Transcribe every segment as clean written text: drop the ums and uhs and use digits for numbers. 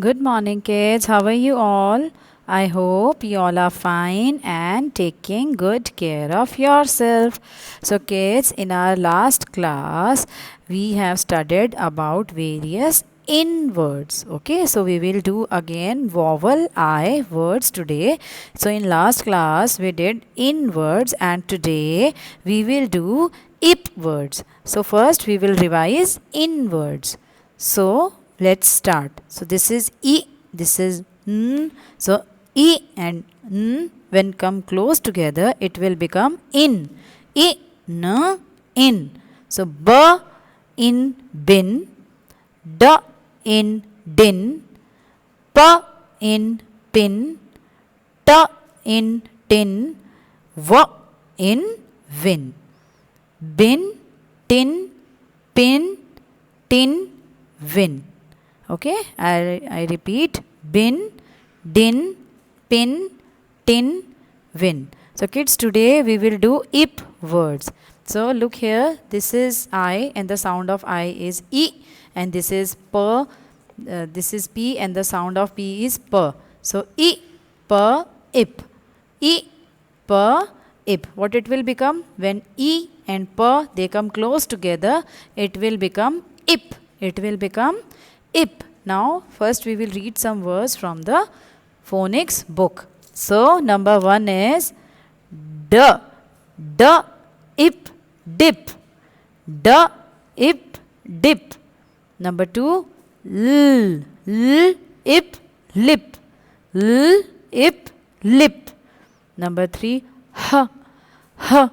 Good morning, kids. How are you all? I hope you all are fine and taking good care of yourself. So, kids, in our last class, we have studied about various in words. Okay, so we will do again vowel I words today. So, in last class, we did in words, and today we will do ip words. So, first, we will revise in words. So let's start. So this is E, this is N. So E and N when come close together, it will become in. I, N, in. So B in bin, D in din, P in pin, T in tin, W in win. Bin, tin, pin, tin, win. Okay, I repeat: bin, din, pin, tin, win. So kids, today we will do ip words. So look here, this is I and the sound of I is E, and this is P, this is P and the sound of P is P. So E, P, ip. E, P, ip. What it will become? When E and P they come close together, it will become ip. It will become ip. Now first we will read some words from the phonics book. So number 1 is D, D, ip, dip. D, ip, dip. Number 2, L, L, ip, lip. L, ip, lip. Number 3, H, H,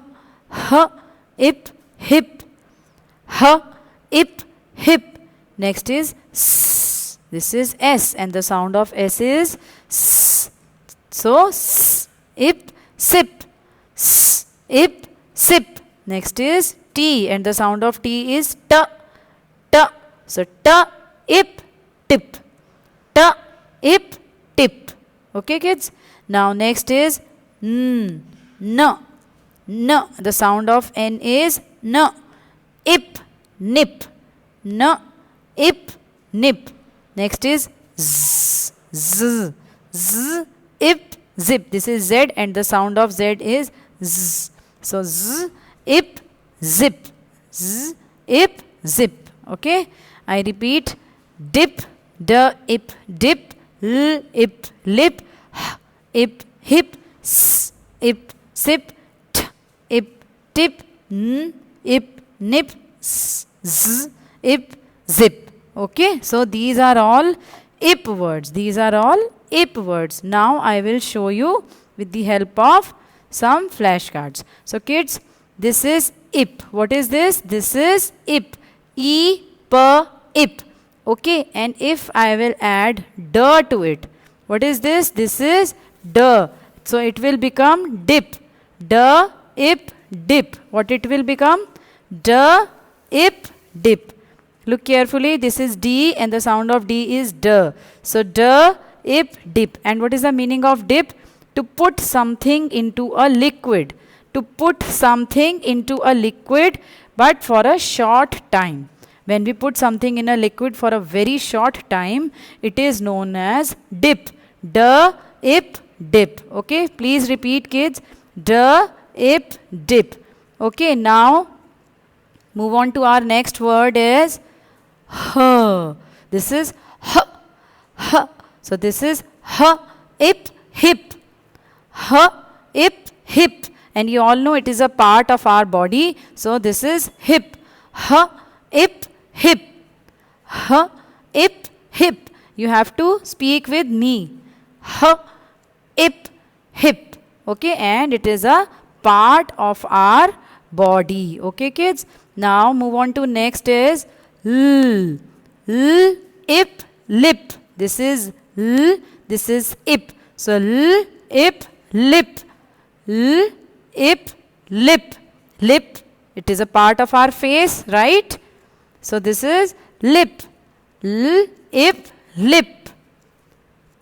H, ip, hip. H, ip, hip. Next is S. This is S and the sound of S is S. So S, ip, sip. S, ip, sip. Next is T and the sound of T is T, T. So T, ip, tip. T, ip, tip. Okay, kids. Now next is N, N, N. The sound of N is N. Ip, nip. N, ip, nip. Next is Z, Z, Z, ip, zip. This is Z and the sound of Z is Z. So Z, ip, zip. Z, ip, zip. Okay. I repeat: dip, D, ip, dip. L, ip, lip. H, ip, hip. S, ip, sip. T, ip, tip. N, ip, nip. S, Z, ip, zip. Okay, so these are all ip words. These are all ip words. Now I will show you with the help of some flashcards. So kids, this is ip. What is this? This is ip. E, P, ip. Okay, and if I will add D to it, what is this? This is D. So it will become dip. D, ip, dip. What it will become? D, ip, dip. Look carefully, this is D and the sound of D is D. So D, ip, dip. And what is the meaning of dip? To put something into a liquid. To put something into a liquid but for a short time. When we put something in a liquid for a very short time, it is known as dip. D, ip, dip. Okay, please repeat, kids. D, ip, dip. Okay, now move on to our next word is H. This is H, H. So this is H, ip, hip. H, ip, hip. And you all know it is a part of our body. So this is hip. H, ip, hip. H, ip, hip. You have to speak with me. H, ip, hip. Okay, and it is a part of our body. Okay, kids. Now move on to next is L, L, ip, lip. This is L, this is ip. So L, ip, lip. L, ip, lip. Lip, it is a part of our face, right? So this is lip. L, ip, lip.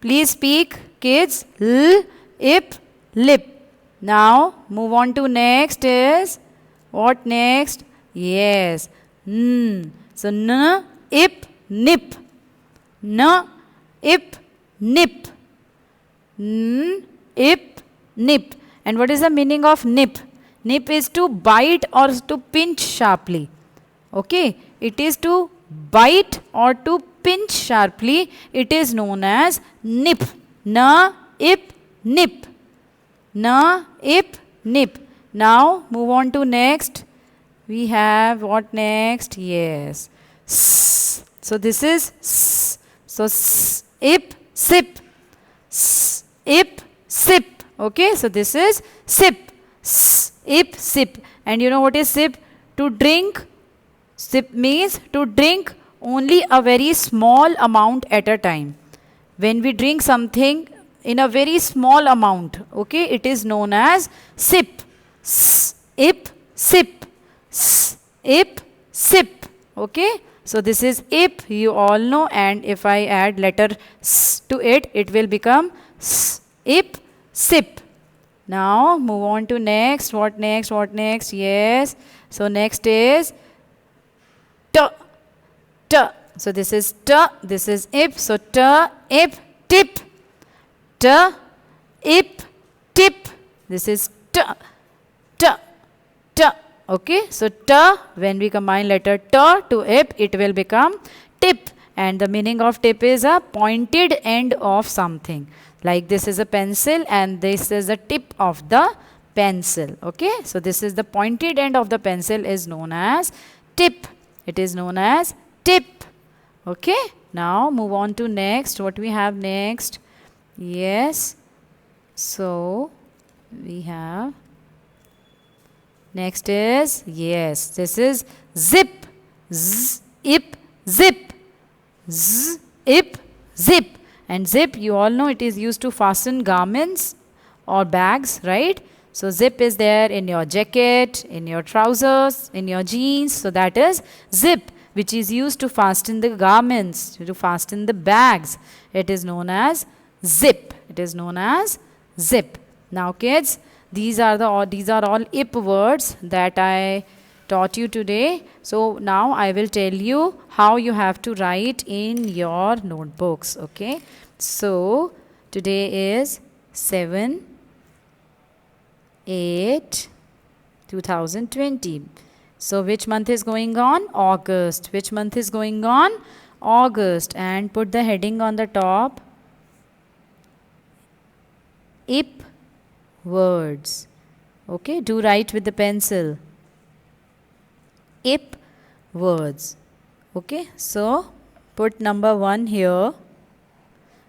Please speak, kids. L, ip, lip. Now move on to next is what next? Yes, N. So N, ip, nip. N, ip, nip. N, ip, nip. And what is the meaning of nip? Nip is to bite or to pinch sharply. Okay, it is to bite or to pinch sharply. It is known as nip. Na, ip, nip. Na, ip, nip. Now move on to next. We have what next? Yes. S. So this is s. So ip, sip. S, ip, sip. Okay, so this is sip. S, ip, sip. And you know what is sip? To drink. Sip means to drink only a very small amount at a time. When we drink something in a very small amount, okay, it is known as sip. S, ip, sip. S, ip, sip. Okay, so this is ip, you all know, and if I add letter s to it, it will become s, ip, sip. Now move on to next. What next? What next? Yes. So next is t, t. So this is t, this is ip. So t, ip, tip. T, ip, tip. This is t, t, t. Okay, so t, when we combine letter t to ip, it will become tip. And the meaning of tip is a pointed end of something. Like this is a pencil and this is the tip of the pencil. Okay, so this is the pointed end of the pencil is known as tip. It is known as tip. Okay, now move on to next. What we have next? Yes, so we have next is, yes, this is zip. Z, ip, zip. Z, ip, zip. And zip, you all know it is used to fasten garments or bags, right? So zip is there in your jacket, in your trousers, in your jeans. So that is zip, which is used to fasten the garments, to fasten the bags. It is known as zip. It is known as zip. Now kids, these are all ip words that I taught you today. So now I will tell you how you have to write in your notebooks. Okay, so today is 7/8/2020. So which month is going on? August. Which month is going on? August. And put the heading on the top. Ip words. Okay, do write with the pencil. Ip words. Okay, so put number 1 here.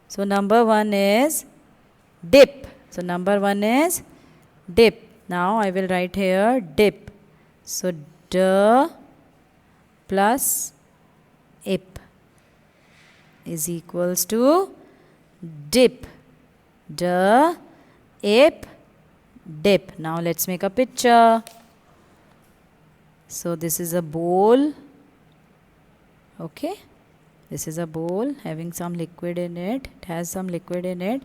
So number 1 is dip. So number 1 is dip. Now I will write here dip. So d plus ip is equals to dip. D, ip, dip. Now let's make a picture. So this is a bowl. Okay, this is a bowl having some liquid in it. It has some liquid in it.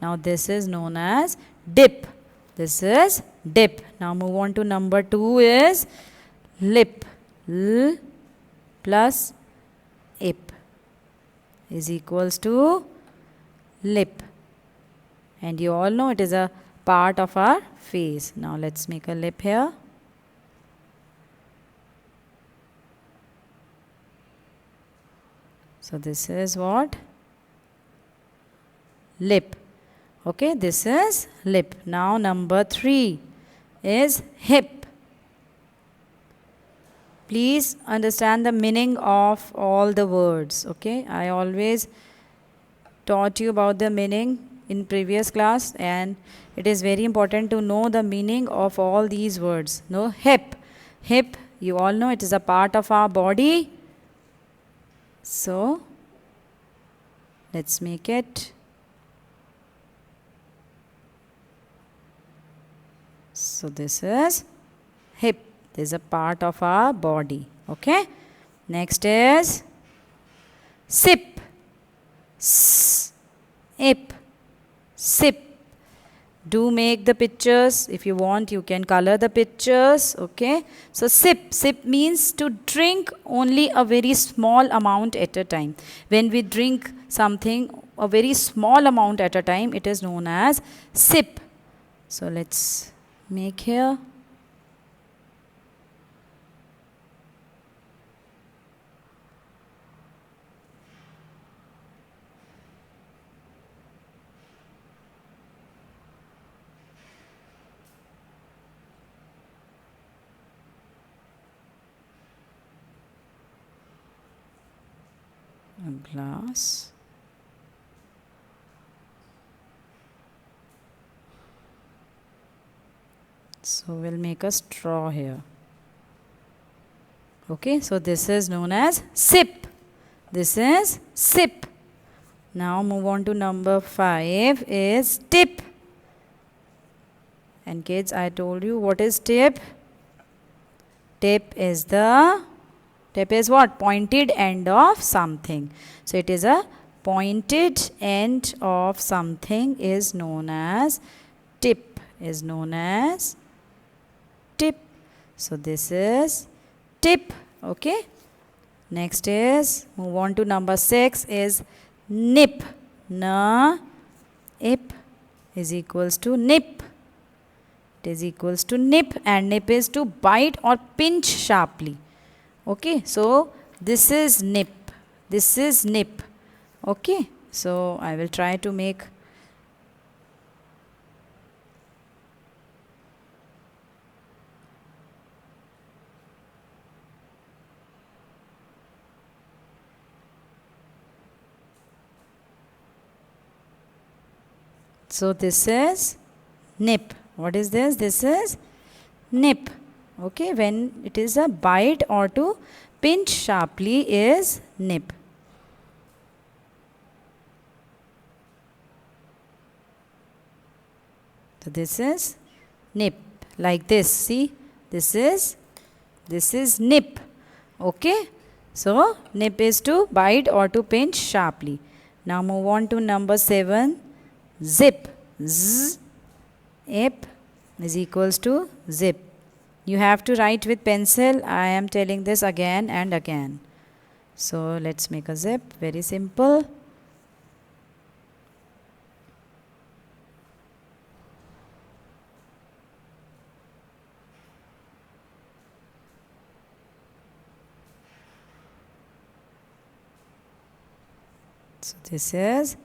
Now this is known as dip. This is dip. Now move on to number 2 is lip. L plus ip is equals to lip. And you all know it is a part of our face. Now let's make a lip here. So this is what? Lip. Okay, this is lip. Now number 3 is hip. Please understand the meaning of all the words. Okay, I always taught you about the meaning in previous class, and it is very important to know the meaning of all these words. No, hip. Hip, you all know it is a part of our body. So let's make it. So this is hip. This is a part of our body. Okay. Next is sip. S, ip, sip. Do make the pictures. If you want, you can color the pictures. Okay. So sip. Sip means to drink only a very small amount at a time. When we drink something a very small amount at a time, it is known as sip. So let's make here. A glass. So we'll make a straw here. Okay, so this is known as sip. This is sip. Now move on to number 5 is tip. And kids, I told you what is tip. Tip is what? Pointed end of something. So it is a pointed end of something is known as tip. Is known as tip. So this is tip. Okay. Next is, move on to number 6 is nip. Na, ip is equals to nip. It is equals to nip, and nip is to bite or pinch sharply. Okay, so this is nip. This is nip. Okay, so I will try to make. So this is nip. What is this? This is nip. Okay, when it is a bite or to pinch sharply is nip. So this is nip, like this. See, this is nip. Okay, so nip is to bite or to pinch sharply. Now move on to number 7. Zip. Z, ip is equals to zip. You have to write with pencil. I am telling this again and again. So let's make a zip. Very simple. So this is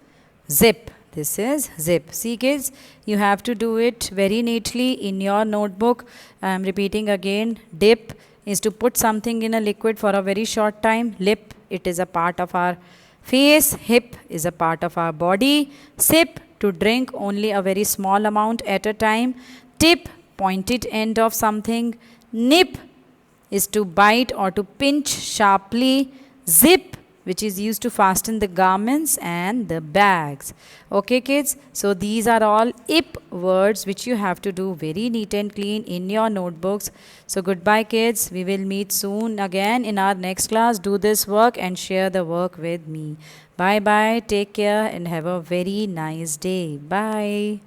zip. This is zip. See kids, you have to do it very neatly in your notebook. I am repeating again. Dip is to put something in a liquid for a very short time. Lip, it is a part of our face. Hip is a part of our body. Sip, to drink only a very small amount at a time. Tip, pointed end of something. Nip is to bite or to pinch sharply. Zip, which is used to fasten the garments and the bags. Okay kids, so these are all ip words which you have to do very neat and clean in your notebooks. So goodbye kids, we will meet soon again in our next class. Do this work and share the work with me. Bye bye, take care and have a very nice day. Bye.